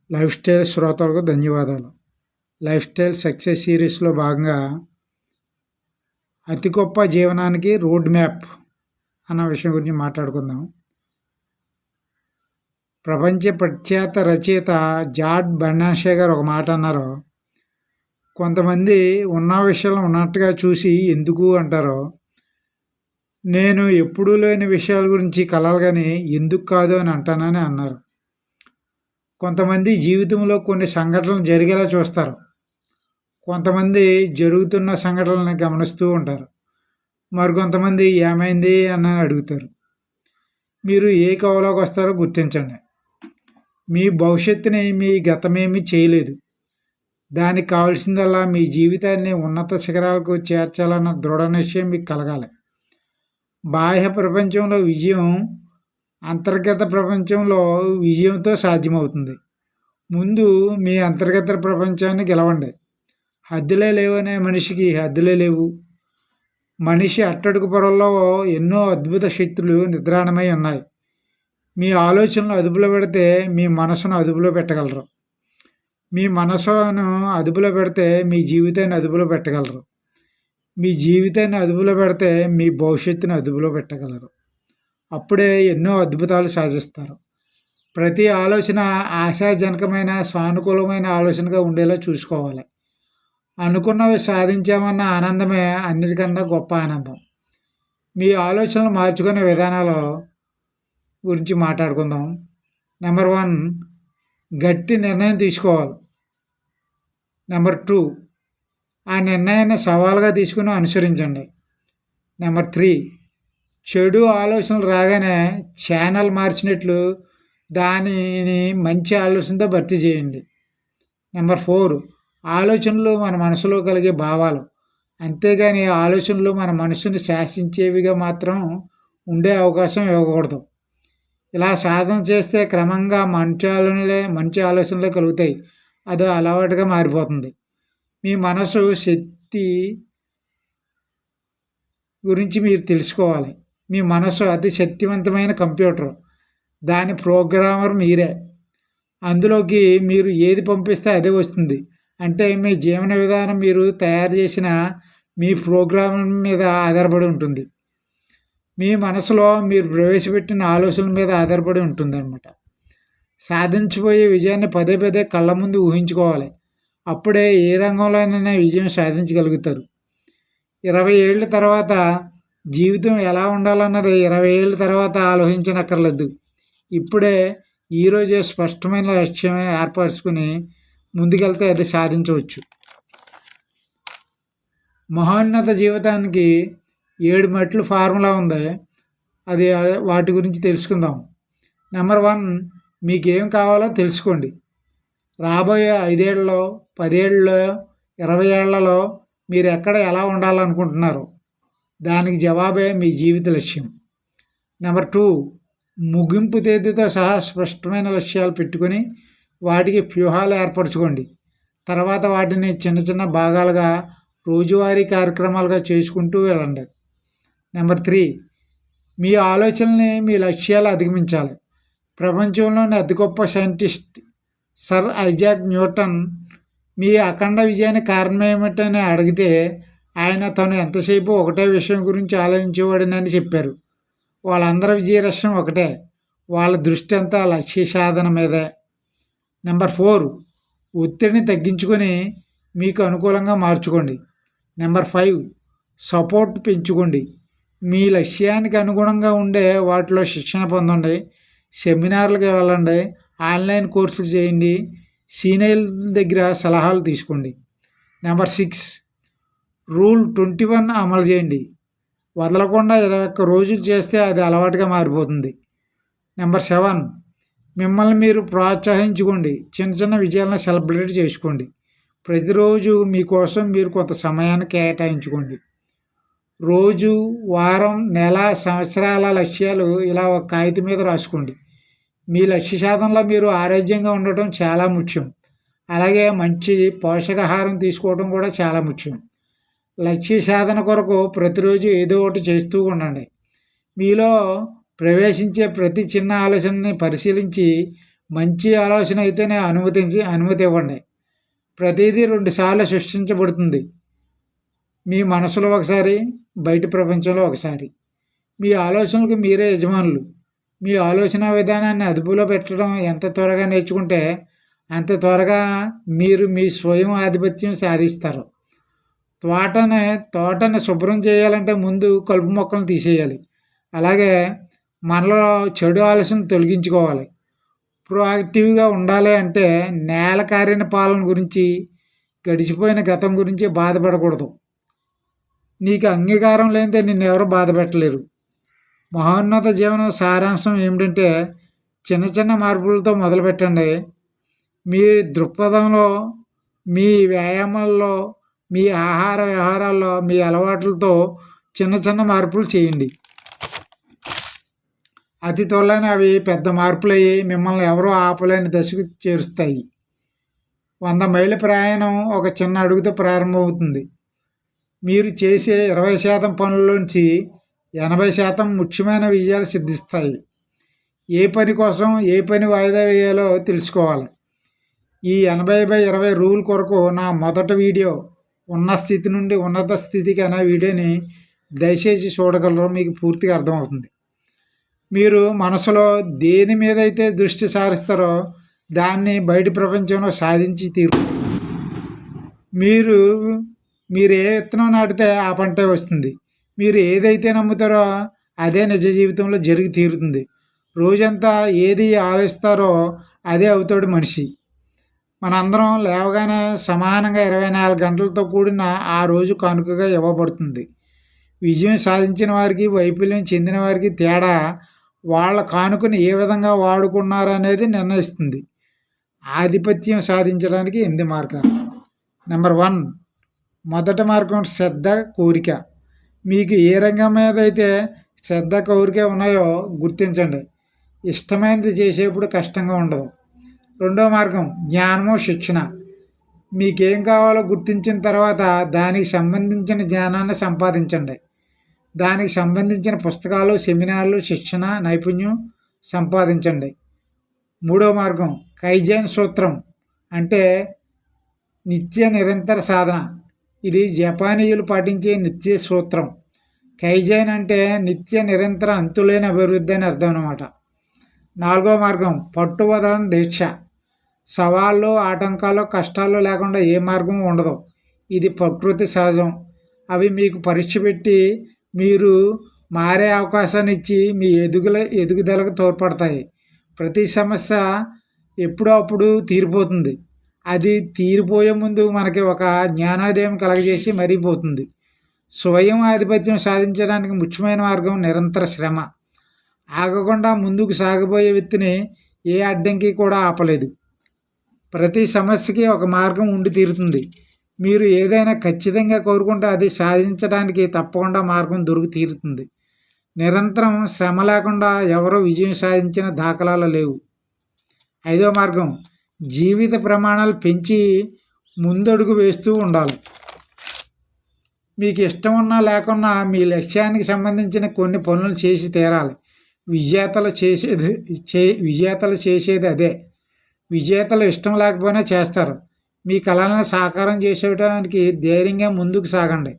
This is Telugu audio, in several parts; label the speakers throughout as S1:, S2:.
S1: లైఫ్ స్టైల్ శ్రోతలకు ధన్యవాదాలు. లైఫ్ స్టైల్ సక్సెస్ సిరీస్లో భాగంగా అతి గొప్ప జీవనానికి రోడ్ మ్యాప్ అన్న విషయం గురించి మాట్లాడుకుందాం. ప్రపంచ ప్రఖ్యాత రచయిత జార్జ్ బెర్నాషే గారు ఒక మాట అన్నారు. కొంతమంది ఉన్న విషయాలను ఉన్నట్టుగా చూసి ఎందుకు అంటారో, నేను ఎప్పుడూ లేని విషయాల గురించి కలలు కానీ ఎందుకు కాదు అని అంటానని అన్నారు. కొంతమంది జీవితంలో కొన్ని సంఘటనలు జరిగేలా చూస్తారు. కొంతమంది జరుగుతున్న సంఘటనలను గమనిస్తూ ఉంటారు. మరికొంతమంది ఏమైంది అని అడుగుతారు. మీరు ఏ కోవలోకి వస్తారో గుర్తించండి. మీ భవిష్యత్తుని మీ గతమేమీ చేయలేదు. దానికి కావాల్సిందల్లా మీ జీవితాన్ని ఉన్నత శిఖరాలకు చేర్చాలన్న దృఢ నిశ్చయం మీకు కలగాలి. బాహ్య ప్రపంచంలో విజయం అంతర్గత ప్రపంచంలో విజయంతో సాధ్యమవుతుంది. ముందు మీ అంతర్గత ప్రపంచాన్ని గెలవండి. హద్దులే లేవనే మనిషికి హద్దులే లేవు. మనిషి అట్టడుగు పొరల్లో ఎన్నో అద్భుత శక్తులు నిద్రాణమై ఉన్నాయి. మీ ఆలోచనలు అదుపులో పెడితే మీ మనసును అదుపులో పెట్టగలరు. మీ మనసును అదుపులో పెడితే మీ జీవితాన్ని అదుపులో పెట్టగలరు. మీ జీవితాన్ని అదుపులో పెడితే మీ భవిష్యత్తును అదుపులో పెట్టగలరు. అప్పుడే ఎన్నో అద్భుతాలు సాధిస్తారు. ప్రతి ఆలోచన ఆశాజనకమైన సానుకూలమైన ఆలోచనగా ఉండేలా చూసుకోవాలి. అనుకున్నవి సాధించామన్న ఆనందమే అన్నిటికన్నా గొప్ప ఆనందం. మీ ఆలోచనలు మార్చుకునే విధానాల గురించి మాట్లాడుకుందాం. నెంబర్ 1, గట్టి నిర్ణయం తీసుకోవాలి. నెంబర్ 2, ఆ నిర్ణయాన్ని సవాలుగా తీసుకుని అనుసరించండి. నెంబర్ 3, చెడు ఆలోచనలు రాగానే ఛానల్ మార్చినట్లు దానిని మంచి ఆలోచనతో భర్తీ చేయండి. నెంబర్ 4, ఆలోచనలు మన మనసులో కలిగే భావాలు, అంతేగాని ఆలోచనలు మన మనసుని శాసించేవిగా మాత్రం ఉండే అవకాశం ఇవ్వకూడదు. ఇలా సాధన చేస్తే క్రమంగా మంచి ఆలోచనలే కలుగుతాయి. అది అలవాటుగా మారిపోతుంది. మీ మనసు శక్తి గురించి మీరు తెలుసుకోవాలి. మీ మనసు అతి శక్తివంతమైన కంప్యూటర్. దాని ప్రోగ్రామర్ మీరే. అందులోకి మీరు ఏది పంపిస్తే అదే వస్తుంది. అంటే మీ జీవన విధానం మీరు తయారు చేసిన మీ ప్రోగ్రామ్ మీద ఆధారపడి ఉంటుంది. మీ మనసులో మీరు ప్రవేశపెట్టిన ఆలోచనల మీద ఆధారపడి ఉంటుందన్నమాట. సాధించబోయే విజయాన్ని పదే పదే కళ్ళ ముందు ఊహించుకోవాలి. అప్పుడే ఏ రంగంలోనైనా విజయం సాధించగలుగుతారు. 20 ఏళ్ళ తర్వాత జీవితం ఎలా ఉండాలన్నది 20 ఏళ్ళ తర్వాత ఆలోచించనక్కర్లేదు. ఇప్పుడే ఈరోజే స్పష్టమైన లక్ష్యం ఏర్పరచుకుని ముందుకెళ్తే అది సాధించవచ్చు. మహోన్నత జీవితానికి 7 మెట్లు ఫార్ములా ఉంది. అది వాటి గురించి తెలుసుకుందాం. నెంబర్ 1, మీకేం కావాలో తెలుసుకోండి. రాబోయే 5 ఏళ్ళలో, 10 ఏళ్ళలో, 20 ఏళ్లలో మీరు ఎక్కడ ఎలా ఉండాలనుకుంటున్నారు? దానికి జవాబే మీ జీవిత లక్ష్యం. నెంబర్ 2, ముగింపు తేదీతో సహా స్పష్టమైన లక్ష్యాలు పెట్టుకొని వాటికి వ్యూహాలు ఏర్పరచుకోండి. తర్వాత వాటిని చిన్న చిన్న భాగాలుగా రోజువారీ కార్యక్రమాలుగా చేసుకుంటూ వెళ్ళండి. నెంబర్ 3, మీ ఆలోచనల్ని మీ లక్ష్యాలు అధిగమించాలి. ప్రపంచంలోని అతి గొప్ప సైంటిస్ట్ సర్ ఐజాక్ న్యూటన్ మీ అఖండ విజయానికి కారణం ఏమిటని అడిగితే ఆయన తను ఎంతసేపు ఒకటే విషయం గురించి ఆలోచించేవాడినని చెప్పారు. వాళ్ళందరి విజయ రహస్యం ఒకటే, వాళ్ళ దృష్టి అంతా లక్ష్య సాధన మీదే. నెంబర్ 4, ఒత్తిడిని తగ్గించుకొని మీకు అనుకూలంగా మార్చుకోండి. నెంబర్ 5, సపోర్ట్ పెంచుకోండి. మీ లక్ష్యానికి అనుగుణంగా ఉండే వాటిలో శిక్షణ పొందండి. సెమినార్లకు వెళ్ళండి. ఆన్లైన్ కోర్సులు చేయండి. సీనియర్ల దగ్గర సలహాలు తీసుకోండి. నెంబర్ 6, రూల్ 21 అమలు చేయండి. వదలకుండా 21 రోజులు చేస్తే అది అలవాటుగా మారిపోతుంది. నెంబర్ 7, మిమ్మల్ని మీరు ప్రోత్సహించుకోండి. చిన్న చిన్న విజయాలను సెలబ్రేట్ చేసుకోండి. ప్రతిరోజు మీకోసం మీరు కొంత సమయాన్ని కేటాయించుకోండి. రోజు, వారం, నెల, సంవత్సరాల లక్ష్యాలు ఇలా ఒక కాగితం మీద రాసుకోండి. మీ లక్ష్య సాధనలో మీరు ఆరోగ్యంగా ఉండటం చాలా ముఖ్యం. అలాగే మంచి పోషకాహారం తీసుకోవడం కూడా చాలా ముఖ్యం. లక్ష్య సాధన కొరకు ప్రతిరోజు ఏదో ఒకటి చేస్తూ ఉండండి. మీలో ప్రవేశించే ప్రతి చిన్న ఆలోచనని పరిశీలించి మంచి ఆలోచన అయితేనే అనుమతి ఇవ్వండి. ప్రతిదీ 2 సార్లు సృష్టించబడుతుంది. మీ మనసులో ఒకసారి, బయట ప్రపంచంలో ఒకసారి. మీ ఆలోచనలకు మీరే యజమానులు. మీ ఆలోచన విధానాన్ని అదుపులో పెట్టడం ఎంత త్వరగా నేర్చుకుంటే అంత త్వరగా మీరు మీ స్వయం ఆధిపత్యం సాధిస్తారు. తోటని శుభ్రం చేయాలంటే ముందు కలుపు మొక్కలను తీసేయాలి. అలాగే మనలో చెడు ఆలోచన తొలగించుకోవాలి. ప్రొయాక్టివ్గా ఉండాలి అంటే నేల కారిన పాలన గురించి, గడిచిపోయిన గతం గురించి బాధపడకూడదు. నీకు అంగీకారం లేనిదే నిన్నెవరూ బాధ పెట్టలేరు. మహోన్నత జీవనం సారాంశం ఏమిటంటే చిన్న చిన్న మార్పులతో మొదలుపెట్టండి. మీ దృక్పథంలో, మీ వ్యాయామాల్లో, మీ ఆహార వ్యవహారాల్లో, మీ అలవాట్లతో చిన్న చిన్న మార్పులు చేయండి. అతి త్వరలోనే అవి పెద్ద మార్పులయ్యి మిమ్మల్ని ఎవరూ ఆపలేని దశకు చేరుస్తాయి. 100 మైళ్ళ ప్రయాణం ఒక చిన్న అడుగుతో ప్రారంభమవుతుంది. మీరు చేసే 20% పనుల్లోంచి 80% ముఖ్యమైన విజయాలు సిద్ధిస్తాయి. ఏ పని కోసం ఏ పని వాయిదా వేయాలో తెలుసుకోవాలి. ఈ 80/20 రూల్ కొరకు నా మొదటి వీడియో ఉన్న స్థితి నుండి ఉన్నత స్థితికి అనే వీడియోని దయచేసి చూడగలరో మీకు పూర్తిగా అర్థమవుతుంది. మీరు మనసులో దేని మీద అయితే దృష్టి సారిస్తారో దాన్ని బయట ప్రపంచంలో సాధించి మీరు ఏ విత్తనం నాటితే ఆ పంటే వస్తుంది. మీరు ఏదైతే నమ్ముతారో అదే నిజ జీవితంలో జరిగి తీరుతుంది. రోజంతా ఏది ఆలోచిస్తారో అదే అవుతాడు మనిషి. మనందరం లేవగానే సమానంగా 24 గంటలతో కూడిన ఆ రోజు కానుకగా ఇవ్వబడుతుంది. విజయం సాధించిన వారికి, వైఫల్యం చెందిన వారికి తేడా వాళ్ళ కానుకను ఏ విధంగా వాడుకున్నారనేది నిర్ణయిస్తుంది. ఆధిపత్యం సాధించడానికి 8 మార్గాలు. నెంబర్ 1, మొదటి మార్గం శ్రద్ధ, కోరిక. మీకు ఏ రంగం మీద అయితే శ్రద్ధ, కోరిక ఉన్నాయో గుర్తించండి. ఇష్టమైనది చేసేప్పుడు కష్టంగా ఉండదు. 2వ మార్గం జ్ఞానము, శిక్షణ. మీకేం కావాలో గుర్తించిన తర్వాత దానికి సంబంధించిన జ్ఞానాన్ని సంపాదించండి. దానికి సంబంధించిన పుస్తకాలు, సెమినార్లు, శిక్షణ, నైపుణ్యం సంపాదించండి. 3వ మార్గం కైజెన్ సూత్రం, అంటే నిత్య నిరంతర సాధన. ఇది జపానీయులు పాటించే నిత్య సూత్రం. కైజెన్ అంటే నిత్య నిరంతర అంతులేని అభివృద్ధి అని అర్థం అన్నమాట. 4వ మార్గం పట్టు వదలని దీక్ష. సవాళ్ళు, ఆటంకాలు, కష్టాలు లేకుండా ఏ మార్గం ఉండదు. ఇది ప్రకృతి సహజం. అవి మీకు పరీక్ష పెట్టి మీరు మారే అవకాశాన్ని ఇచ్చి మీ ఎదుగుదలకు తోడ్పడతాయి. ప్రతి సమస్య ఎప్పుడో అప్పుడు తీరిపోతుంది. అది తీరిపోయే ముందు మనకి ఒక జ్ఞానోదయం కలగజేసి మరిపోతుంది. స్వయం ఆధిపత్యం సాధించడానికి ముఖ్యమైన మార్గం నిరంతర శ్రమ. ఆగకుండా ముందుకు సాగబోయే వ్యక్తిని ఏ అడ్డంకి కూడా ఆపలేదు. ప్రతి సమస్యకి ఒక మార్గం ఉండి తీరుతుంది. మీరు ఏదైనా ఖచ్చితంగా కోరుకుంటే అది సాధించడానికి తప్పకుండా మార్గం దొరికి తీరుతుంది. నిరంతరం శ్రమ లేకుండా ఎవరో విజయం సాధించిన దాఖలాలు లేవు. 5వ మార్గం జీవిత ప్రమాణాలు పెంచి ముందడుగు వేస్తూ ఉండాలి. మీకు ఇష్టం ఉన్నా లేకున్నా మీ లక్ష్యానికి సంబంధించిన కొన్ని పనులు చేసి తీరాలి. విజేతలు చేసేది అదే. విజేతలు ఇష్టం లేకపోయినా చేస్తారు. మీ కళలను సాకారం చేసేయడానికి ధైర్యంగా ముందుకు సాగండి.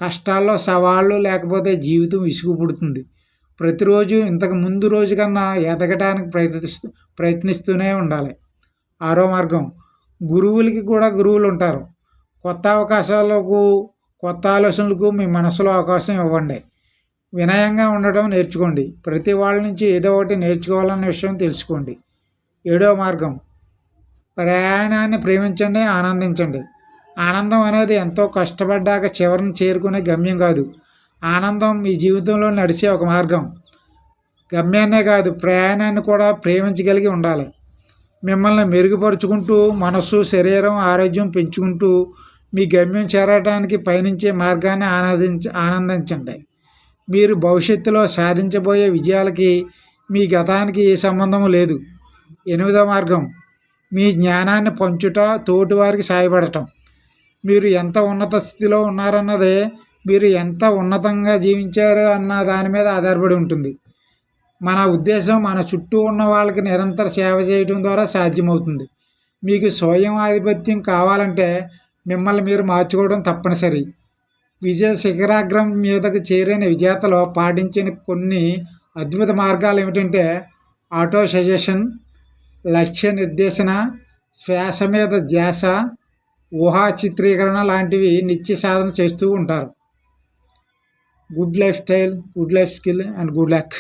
S1: కష్టాల్లో సవాళ్ళు లేకపోతే జీవితం విసుగు పుడుతుంది. ప్రతిరోజు ఇంతకు ముందు రోజు కన్నా ఎదగటానికి ప్రయత్నిస్తూనే ఉండాలి. 6వ మార్గం గురువులకి కూడా గురువులు ఉంటారు. కొత్త అవకాశాలకు, కొత్త ఆలోచనలకు మీ మనసులో అవకాశం ఇవ్వండి. వినయంగా ఉండడం నేర్చుకోండి. ప్రతి వాళ్ళ నుంచి ఏదో ఒకటి నేర్చుకోవాలన్న విషయం తెలుసుకోండి. 7వ మార్గం ప్రయాణాన్ని ప్రేమించండి, ఆనందించండి. ఆనందం అనేది ఎంతో కష్టపడ్డాక చివరిని చేరుకునే గమ్యం కాదు. ఆనందం మీ జీవితంలో నడిచే ఒక మార్గం. గమ్యాన్నే కాదు, ప్రయాణాన్ని కూడా ప్రేమించగలిగి ఉండాలి. మిమ్మల్ని మెరుగుపరుచుకుంటూ మనస్సు, శరీరం, ఆరోగ్యం పెంచుకుంటూ మీ గమ్యం చేరడానికి పయనించే మార్గాన్ని ఆనందించండి. మీరు భవిష్యత్తులో సాధించబోయే విజయాలకి మీ గతానికి ఏ సంబంధం లేదు. 8వ మార్గం మీ జ్ఞానాన్ని పంచుట, తోటివారికి సాయపడటం. మీరు ఎంత ఉన్నత స్థితిలో ఉన్నారన్నదే మీరు ఎంత ఉన్నతంగా జీవించారు అన్న దాని మీద ఆధారపడి ఉంటుంది. మన ఉద్దేశం మన చుట్టూ ఉన్న వాళ్ళకి నిరంతర సేవ చేయడం ద్వారా సాధ్యమవుతుంది. మీకు స్వయం ఆధిపత్యం కావాలంటే మిమ్మల్ని మీరు మార్చుకోవడం తప్పనిసరి. విజయ శిఖరాగ్రం మీదకు చేరిన విజేతలు పాటించిన కొన్ని అద్భుత మార్గాలు ఏమిటంటే ఆటో సజెషన్, లక్ష్య నిర్దేశన, శ్వాస మీద ధ్యాస, ఊహా చిత్రీకరణ లాంటివి నిత్య సాధన చేస్తూ ఉంటారు. Good life style, good life skill and good luck.